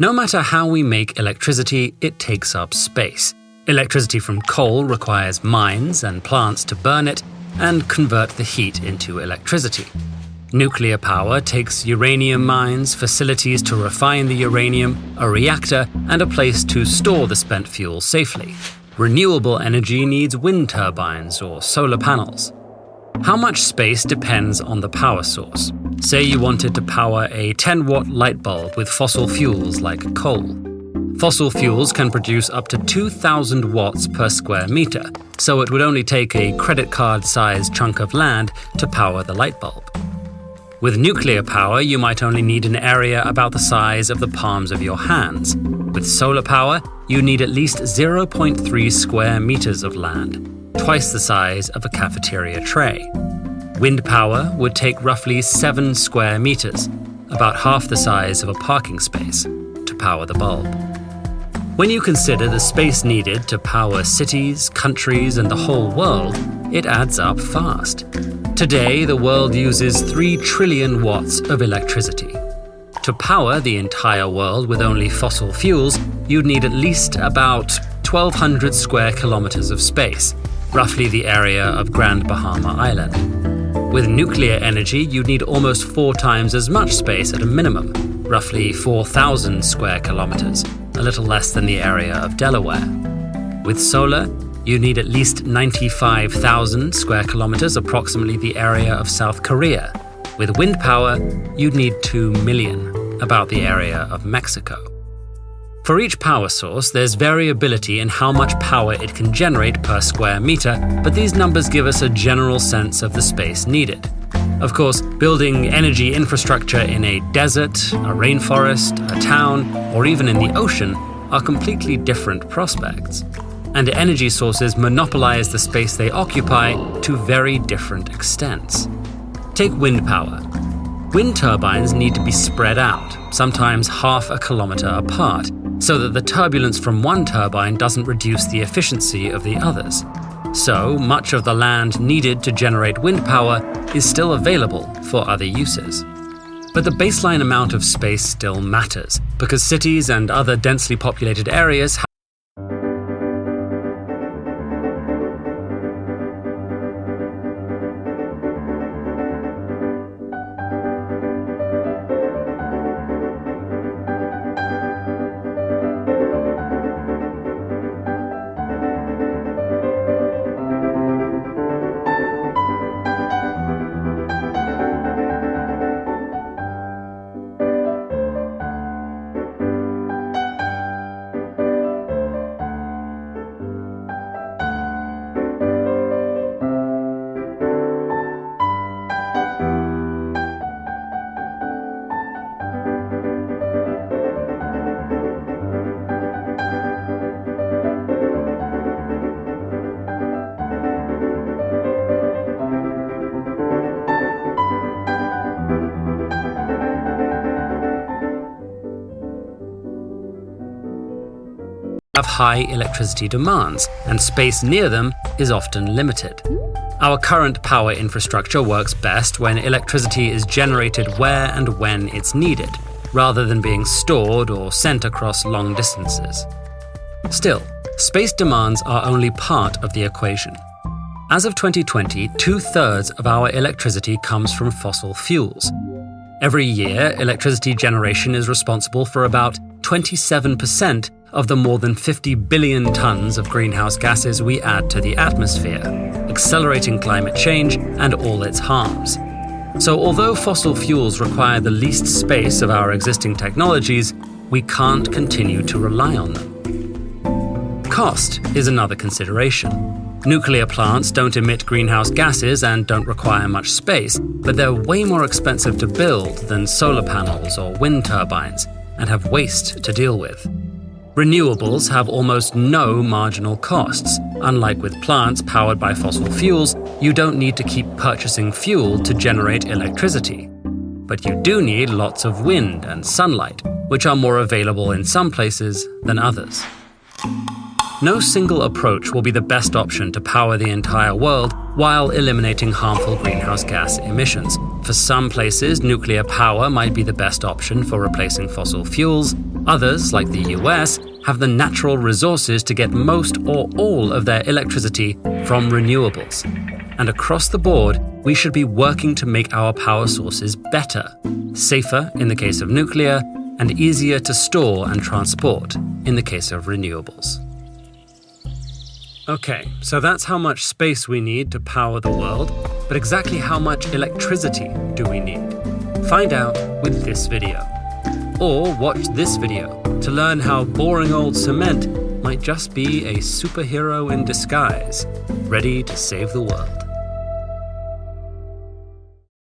No matter how we make electricity, it takes up space. Electricity from coal requires mines and plants to burn it and convert the heat into electricity. Nuclear power takes uranium mines, facilities to refine the uranium, a reactor, and a place to store the spent fuel safely. Renewable energy needs wind turbines or solar panels. How much space depends on the power source. Say you wanted to power a 10-watt light bulb with fossil fuels like coal. Fossil fuels can produce up to 2,000 watts per square meter, so it would only take a credit card-sized chunk of land to power the light bulb. With nuclear power, you might only need an area about the size of the palms of your hands. With solar power, you need at least 0.3 square meters of land, twice the size of a cafeteria tray. Wind power would take roughly 7 square meters, about half the size of a parking space, to power the bulb. When you consider the space needed to power cities, countries, and the whole world, it adds up fast. Today, the world uses 3 trillion watts of electricity. To power the entire world with only fossil fuels, you'd need at least about 1,200 square kilometers of space, roughly the area of Grand Bahama Island. With nuclear energy, you'd need almost 4 times as much space at a minimum, roughly 4,000 square kilometers, a little less than the area of Delaware. With solar, you need at least 95,000 square kilometers, approximately the area of South Korea. With wind power, you'd need 2 million, about the area of Mexico. For each power source, there's variability in how much power it can generate per square meter, but these numbers give us a general sense of the space needed. Of course, building energy infrastructure in a desert, a rainforest, a town, or even in the ocean are completely different prospects. And energy sources monopolize the space they occupy to very different extents. Take wind power. Wind turbines need to be spread out, sometimes half a kilometer apart, so that the turbulence from one turbine doesn't reduce the efficiency of the others. So, much of the land needed to generate wind power is still available for other uses. But the baseline amount of space still matters, because cities and other densely populated areas have high electricity demands, and space near them is often limited. Our current power infrastructure works best when electricity is generated where and when it's needed, rather than being stored or sent across long distances. Still, space demands are only part of the equation. As of 2020, 2/3 of our electricity comes from fossil fuels. Every year, electricity generation is responsible for about 27% of the more than 50 billion tons of greenhouse gases we add to the atmosphere, accelerating climate change and all its harms. So although fossil fuels require the least space of our existing technologies, we can't continue to rely on them. Cost is another consideration. Nuclear plants don't emit greenhouse gases and don't require much space, but they're way more expensive to build than solar panels or wind turbines, and have waste to deal with. Renewables have almost no marginal costs. Unlike with plants powered by fossil fuels, you don't need to keep purchasing fuel to generate electricity. But you do need lots of wind and sunlight, which are more available in some places than others. No single approach will be the best option to power the entire world while eliminating harmful greenhouse gas emissions. For For some places, nuclear power might be the best option for replacing fossil fuels. Others, like the US, have the natural resources to get most or all of their electricity from renewables. And across the board, we should be working to make our power sources better, safer in the case of nuclear, and easier to store and transport in the case of renewables. Okay, so that's how much space we need to power the world, but exactly how much electricity do we need? Find out with this video. Or watch this video to learn how boring old cement might just be a superhero in disguise, ready to save the world.